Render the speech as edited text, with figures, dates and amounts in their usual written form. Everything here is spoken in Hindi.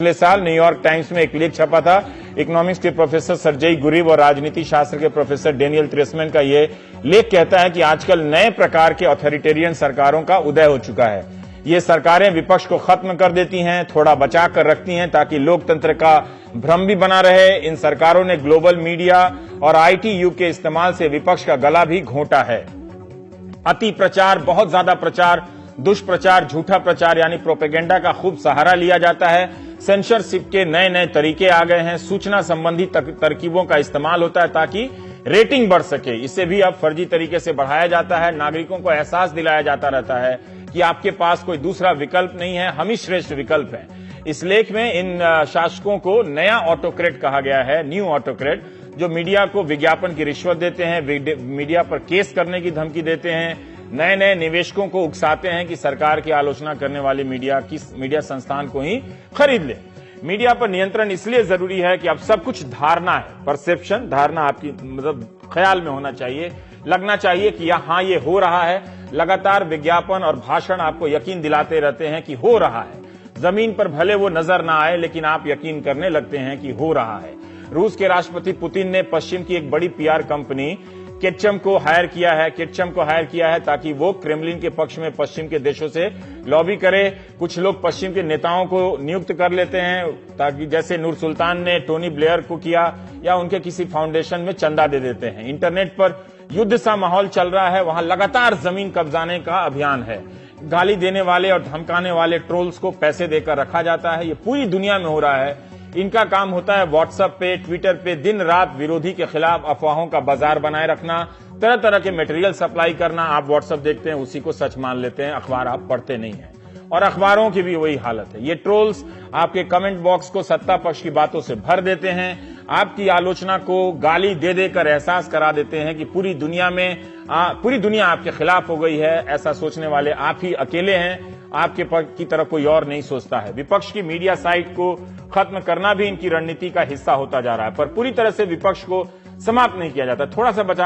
पिछले साल न्यूयॉर्क टाइम्स में एक लेख छपा था। इकोनॉमिक्स के प्रोफेसर सर्जेई गुरिव और राजनीति शास्त्र के प्रोफेसर डेनियल ट्रेसमैन का ये लेख कहता है कि आजकल नए प्रकार के ऑथोरिटेरियन सरकारों का उदय हो चुका है। ये सरकारें विपक्ष को खत्म कर देती हैं, थोड़ा बचा कर रखती हैं ताकि लोकतंत्र का भ्रम भी बना रहे। इन सरकारों ने ग्लोबल मीडिया और आईटी युग के इस्तेमाल से विपक्ष का गला भी घोंटा है। अति प्रचार, बहुत ज्यादा प्रचार, दुष्प्रचार, झूठा प्रचार यानी प्रोपेगेंडा का खूब सहारा लिया जाता है। सेंसरशिप के नए नए तरीके आ गए हैं। सूचना संबंधी तरकीबों का इस्तेमाल होता है ताकि रेटिंग बढ़ सके। इसे भी अब फर्जी तरीके से बढ़ाया जाता है। नागरिकों को एहसास दिलाया जाता रहता है कि आपके पास कोई दूसरा विकल्प नहीं है, हम ही श्रेष्ठ विकल्प हैं। इस लेख में इन शासकों को नया ऑटोक्रेट कहा गया है, न्यू ऑटोक्रेट, जो मीडिया को विज्ञापन की रिश्वत देते हैं, मीडिया पर केस करने की धमकी देते हैं, नए नए निवेशकों को उकसाते हैं कि सरकार की आलोचना करने वाले मीडिया संस्थान को ही खरीद ले। मीडिया पर नियंत्रण इसलिए जरूरी है कि अब सब कुछ धारणा है, परसेप्शन, धारणा आपकी मतलब ख्याल में होना चाहिए, लगना चाहिए कि हाँ ये हो रहा है। लगातार विज्ञापन और भाषण आपको यकीन दिलाते रहते हैं कि हो रहा है। जमीन पर भले वो नजर ना आए लेकिन आप यकीन करने लगते हैं कि हो रहा है। रूस के राष्ट्रपति पुतिन ने पश्चिम की एक बड़ी पीआर कंपनी केटचम को हायर किया है ताकि वो क्रेमलिन के पक्ष में पश्चिम के देशों से लॉबी करे। कुछ लोग पश्चिम के नेताओं को नियुक्त कर लेते हैं ताकि जैसे नूर सुल्तान ने टोनी ब्लेयर को किया, या उनके किसी फाउंडेशन में चंदा दे देते हैं। इंटरनेट पर युद्ध सा माहौल चल रहा है, वहां लगातार जमीन कब्जाने का अभियान है। गाली देने वाले और धमकाने वाले ट्रोल्स को पैसे देकर रखा जाता है। ये पूरी दुनिया में हो रहा है। इनका काम होता है व्हाट्सएप पे, ट्विटर पे दिन रात विरोधी के खिलाफ अफवाहों का बाजार बनाए रखना, तरह तरह के मटेरियल सप्लाई करना। आप व्हाट्सएप देखते हैं, उसी को सच मान लेते हैं, अखबार आप पढ़ते नहीं हैं। और अखबारों की भी वही हालत है। ये ट्रोल्स आपके कमेंट बॉक्स को सत्ता पक्ष की बातों से भर देते हैं, आपकी आलोचना को गाली दे देकर एहसास करा देते हैं कि पूरी दुनिया आपके खिलाफ हो गई है। ऐसा सोचने वाले आप ही अकेले हैं, आपके की तरह कोई और नहीं सोचता है। विपक्ष की मीडिया साइट को खत्म करना भी इनकी रणनीति का हिस्सा होता जा रहा है, पर पूरी तरह से विपक्ष को समाप्त नहीं किया जाता। थोड़ा सा बचा